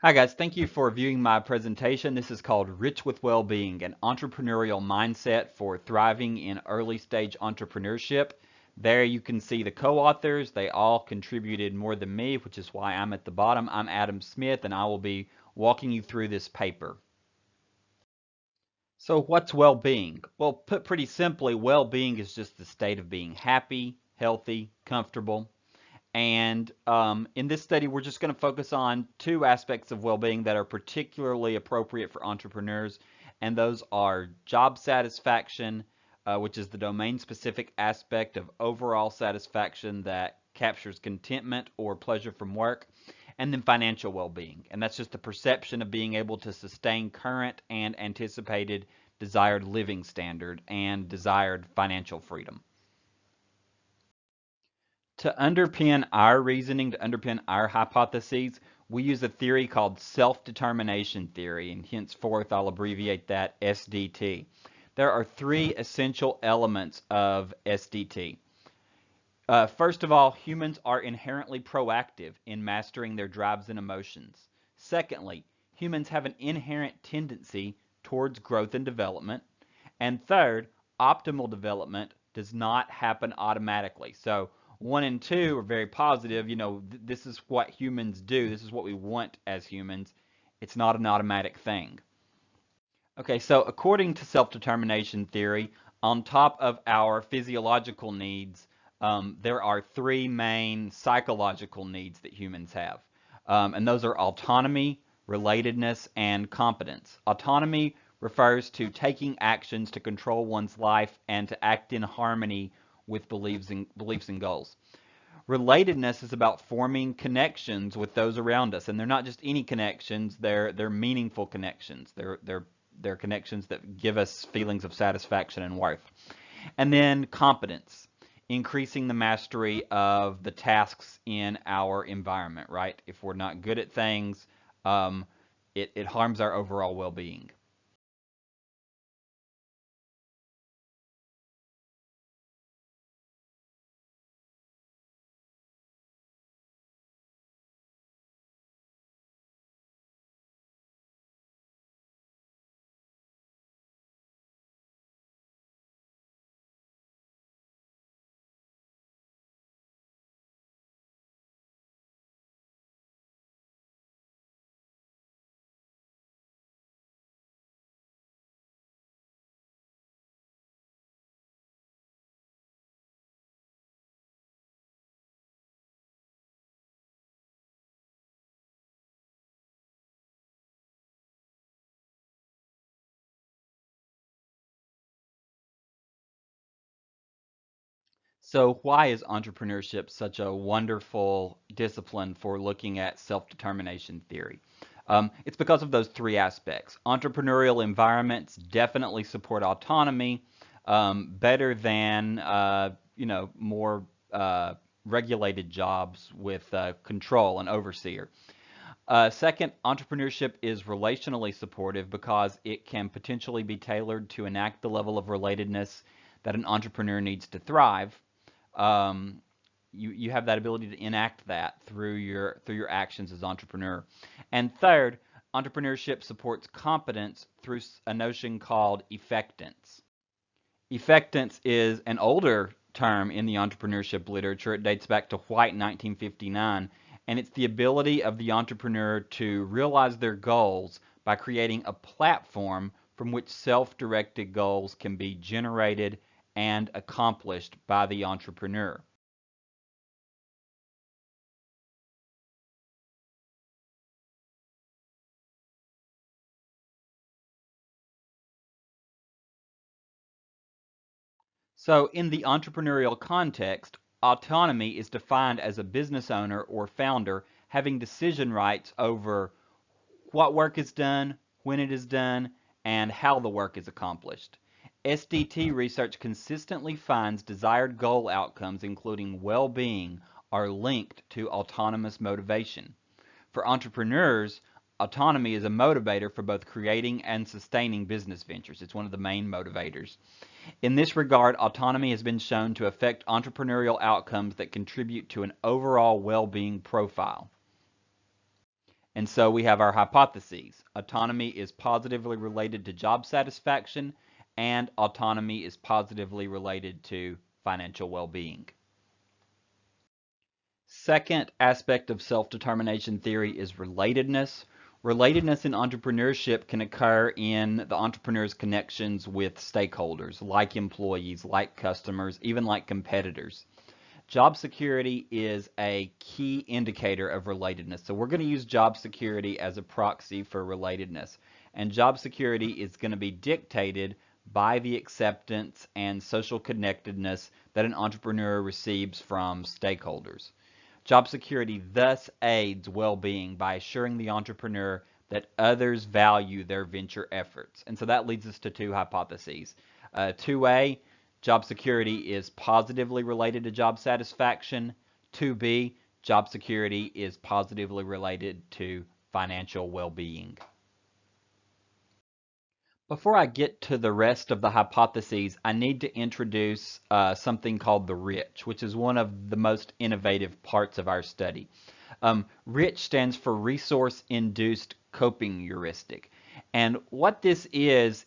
Hi guys, thank you for viewing my presentation. This is called Rich with Well-Being, an entrepreneurial mindset for thriving in early stage entrepreneurship. There you can see the co-authors. They all contributed more than me, which is why I'm at the bottom. I'm Adam Smith and I will be walking you through this paper. So what's well-being? Well, put pretty simply, well-being is just the state of being happy, healthy, comfortable. And in this study, we're just going to focus on two aspects of well-being that are particularly appropriate for entrepreneurs, and those are job satisfaction, which is the domain-specific aspect of overall satisfaction that captures contentment or pleasure from work, and then financial well-being, and that's just the perception of being able to sustain current and anticipated desired living standard and desired financial freedom. To underpin our reasoning, to underpin our hypotheses, we use a theory called self-determination theory, and henceforth I'll abbreviate that SDT. There are three essential elements of SDT. First of all, humans are inherently proactive in mastering their drives and emotions. Secondly, humans have an inherent tendency towards growth and development. And third, optimal development does not happen automatically. So one and two are very positive. This is what humans do. This is what we want as humans. It's not an automatic thing. Okay, so according to self-determination theory, on top of our physiological needs, there are three main psychological needs that humans have. And those are autonomy, relatedness, and competence. Autonomy refers to taking actions to control one's life and to act in harmony with beliefs and goals. Relatedness is about forming connections with those around us, and they're not just any connections; they're meaningful connections. They're connections that give us feelings of satisfaction and worth. And then competence, increasing the mastery of the tasks in our environment. Right? If we're not good at things, it harms our overall well-being. So, why is entrepreneurship such a wonderful discipline for looking at self-determination theory? It's because of those three aspects. Entrepreneurial environments definitely support autonomy better than more regulated jobs with control and overseer. Second, entrepreneurship is relationally supportive because it can potentially be tailored to enact the level of relatedness that an entrepreneur needs to thrive. Um, you have that ability to enact that through your actions as entrepreneur. And third, entrepreneurship supports competence through a notion called effectance. Effectance is an older term in the entrepreneurship literature. It dates back to White in 1959, and it's the ability of the entrepreneur to realize their goals by creating a platform from which self-directed goals can be generated and accomplished by the entrepreneur. So, in the entrepreneurial context, autonomy is defined as a business owner or founder having decision rights over what work is done, when it is done, and how the work is accomplished. SDT research consistently finds desired goal outcomes, including well-being, are linked to autonomous motivation. For entrepreneurs, autonomy is a motivator for both creating and sustaining business ventures. It's one of the main motivators. In this regard, autonomy has been shown to affect entrepreneurial outcomes that contribute to an overall well-being profile. And so we have our hypotheses. Autonomy is positively related to job satisfaction, and autonomy is positively related to financial well-being. Second aspect of self-determination theory is relatedness. Relatedness in entrepreneurship can occur in the entrepreneur's connections with stakeholders, like employees, like customers, even like competitors. Job security is a key indicator of relatedness. So we're going to use job security as a proxy for relatedness. And job security is going to be dictated by the acceptance and social connectedness that an entrepreneur receives from stakeholders. Job security thus aids well-being by assuring the entrepreneur that others value their venture efforts. And so that leads us to two hypotheses. 2A, job security is positively related to job satisfaction. 2B, job security is positively related to financial well-being. Before I get to the rest of the hypotheses, I need to introduce something called the RICH, which is one of the most innovative parts of our study. RICH stands for Resource-Induced Coping Heuristic. And what this is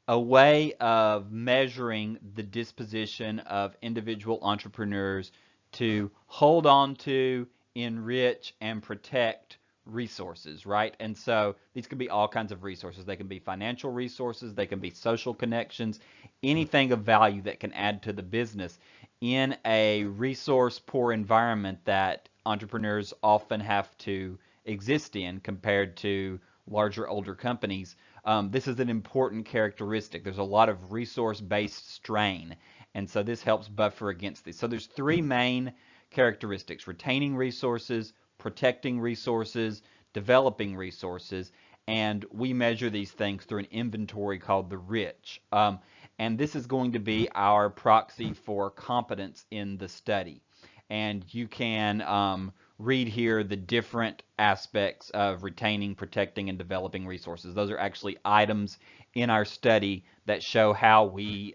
a way of measuring the disposition of individual entrepreneurs to hold on to, enrich, and protect resources, right? And so these can be all kinds of resources. They can be financial resources, they can be social connections, anything of value that can add to the business in a resource poor environment that entrepreneurs often have to exist in compared to larger, older companies. This is an important characteristic. There's a lot of resource-based strain, and so this helps buffer against this. So there's three main characteristics: retaining resources, protecting resources, developing resources, and we measure these things through an inventory called the RICH. And this is going to be our proxy for competence in the study. And you can read here the different aspects of retaining, protecting, and developing resources. Those are actually items in our study that show how we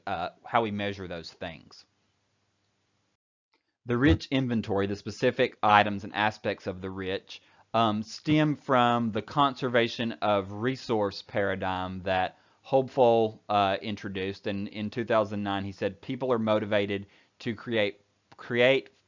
measure those things. The RICH inventory, the specific items and aspects of the RICH, stem from the conservation of resource paradigm that Hopeful introduced. And in 2009, he said people are motivated to create,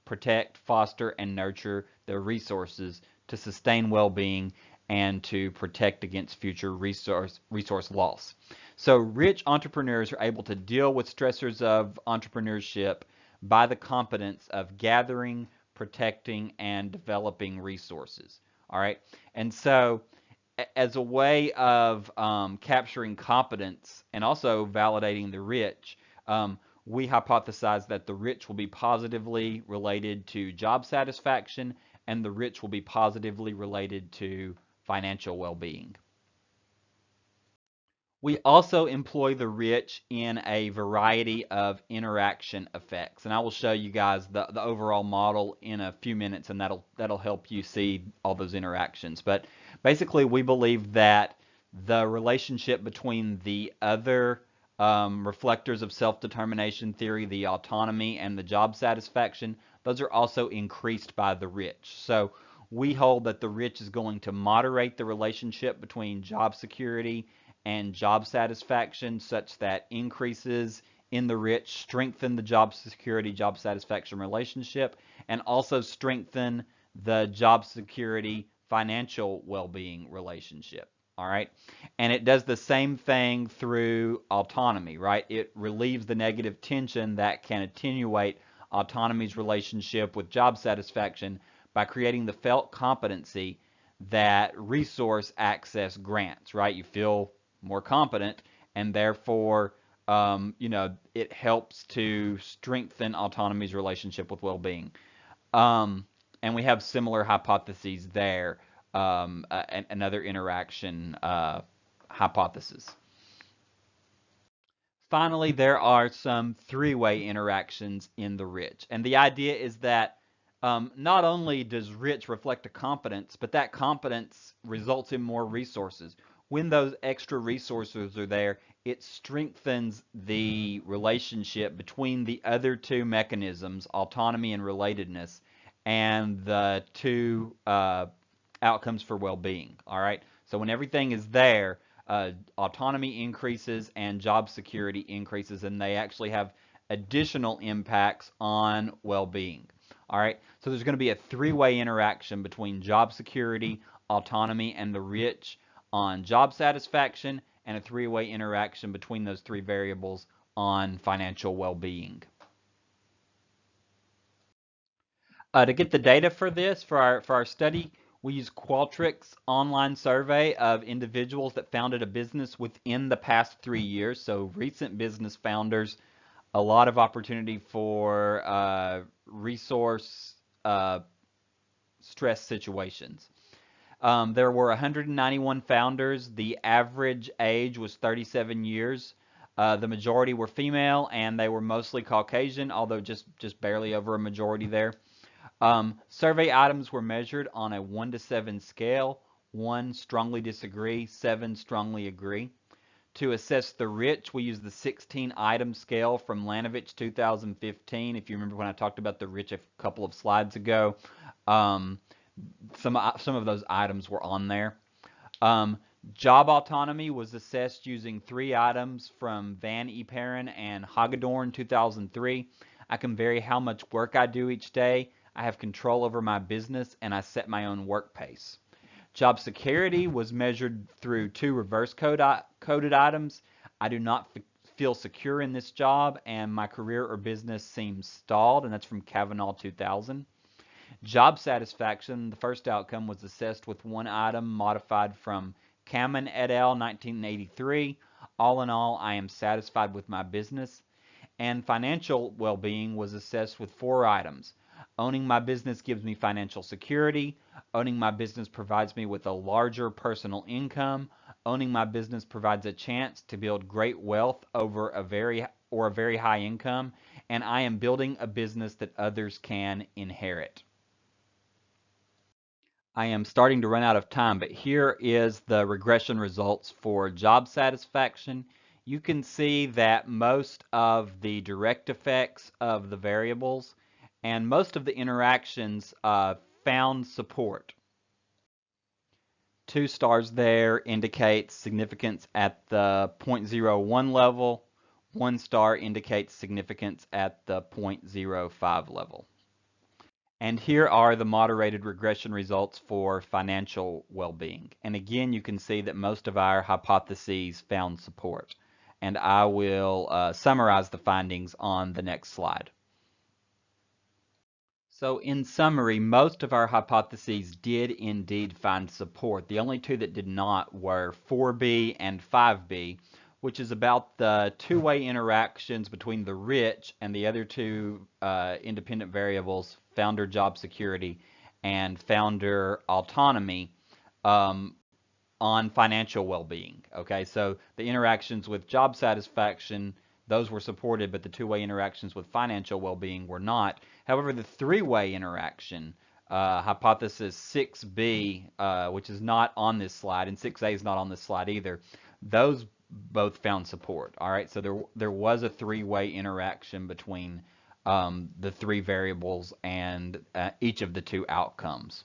protect, foster, and nurture their resources to sustain well-being and to protect against future resource loss. So rich entrepreneurs are able to deal with stressors of entrepreneurship by the competence of gathering, protecting, and developing resources. All right. And so as a way of capturing competence and also validating the rich, we hypothesize that the rich will be positively related to job satisfaction and the rich will be positively related to financial well-being. We also employ the rich in a variety of interaction effects, and I will show you guys the overall model in a few minutes, and that'll help you see all those interactions. But basically, we believe that the relationship between the other reflectors of self-determination theory, the autonomy and the job satisfaction, those are also increased by the rich. So we hold that the rich is going to moderate the relationship between job security and job satisfaction such that increases in the rich strengthen the job security, job satisfaction relationship, and also strengthen the job security financial well-being relationship. All right. And it does the same thing through autonomy, right? It relieves the negative tension that can attenuate autonomy's relationship with job satisfaction by creating the felt competency that resource access grants, right? You feel more competent, and therefore, it helps to strengthen autonomy's relationship with well-being. And we have similar hypotheses there, another interaction hypothesis. Finally, there are some three-way interactions in the rich. And the idea is that not only does rich reflect a competence, but that competence results in more resources. When those extra resources are there, it strengthens the relationship between the other two mechanisms, autonomy and relatedness, and the two outcomes for well-being. All right. So when everything is there, autonomy increases and job security increases, and they actually have additional impacts on well-being. All right. So there's going to be a three-way interaction between job security, autonomy, and the rich on job satisfaction, and a three-way interaction between those three variables on financial well-being. To get the data for this, for our study, we use Qualtrics online survey of individuals that founded a business within the past 3 years. So recent business founders, a lot of opportunity for resource stress situations. There were 191 founders. The average age was 37 years. The majority were female, and they were mostly Caucasian, although just barely over a majority there. Survey items were measured on a 1 to 7 scale. 1 strongly disagree, 7 strongly agree. To assess the rich, we use the 16-item scale from Lanovich 2015. If you remember when I talked about the rich a couple of slides ago, some of those items were on there. Job autonomy was assessed using 3 items from Van Eperen and Hagedorn 2003. I can vary how much work I do each day. I have control over my business, and I set my own work pace. Job security was measured through 2 reverse coded items. I do not feel secure in this job, and my career or business seems stalled, and that's from Kavanaugh 2000. Job satisfaction, the first outcome, was assessed with 1 item modified from Kamen et al. 1983. All in all, I am satisfied with my business. And financial well-being was assessed with 4 items. Owning my business gives me financial security. Owning my business provides me with a larger personal income. Owning my business provides a chance to build great wealth over a very high income. And I am building a business that others can inherit. I am starting to run out of time, but here is the regression results for job satisfaction. You can see that most of the direct effects of the variables and most of the interactions found support. 2 stars there indicates significance at the 0.01 level. 1 star indicates significance at the 0.05 level. And here are the moderated regression results for financial well-being. And again, you can see that most of our hypotheses found support. And I will summarize the findings on the next slide. So in summary, most of our hypotheses did indeed find support. The only 2 that did not were 4B and 5B, which is about the 2-way interactions between the rich and the other 2 independent variables, founder job security and founder autonomy, on financial well-being. Okay, so the interactions with job satisfaction, those were supported, but the 2-way interactions with financial well-being were not. However, the 3-way interaction, hypothesis 6B, which is not on this slide, and 6A is not on this slide either, those both found support. All right, so there was a 3-way interaction between the 3 variables and each of the 2 outcomes.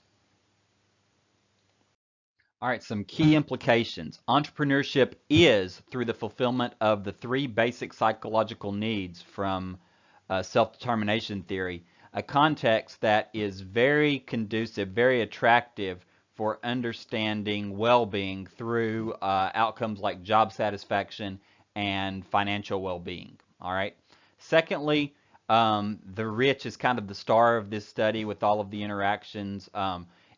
All right, some key implications. Entrepreneurship is through the fulfillment of the 3 basic psychological needs from self-determination theory, a context that is very conducive, very attractive for understanding well-being through outcomes like job satisfaction and financial well-being. All right. Secondly, the rich is kind of the star of this study with all of the interactions.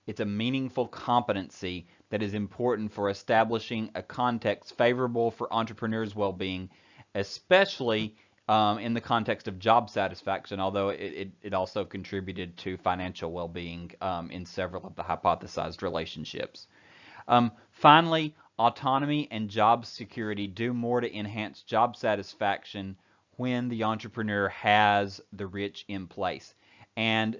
It's a meaningful competency that is important for establishing a context favorable for entrepreneurs' well-being, especially in the context of job satisfaction, although it also contributed to financial well-being in several of the hypothesized relationships. Finally, autonomy and job security do more to enhance job satisfaction when the entrepreneur has the rich in place. And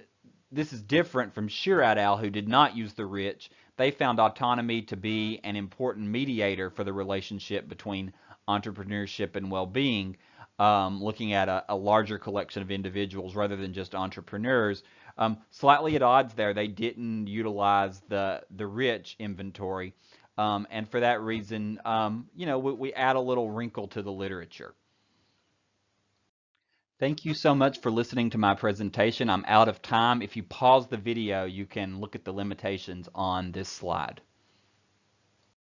this is different from Shear et al., who did not use the rich. They found autonomy to be an important mediator for the relationship between entrepreneurship and well-being, looking at a larger collection of individuals rather than just entrepreneurs. Slightly at odds there, they didn't utilize the rich inventory, and for that reason, we add a little wrinkle to the literature. Thank you so much for listening to my presentation. I'm out of time. If you pause the video, you can look at the limitations on this slide.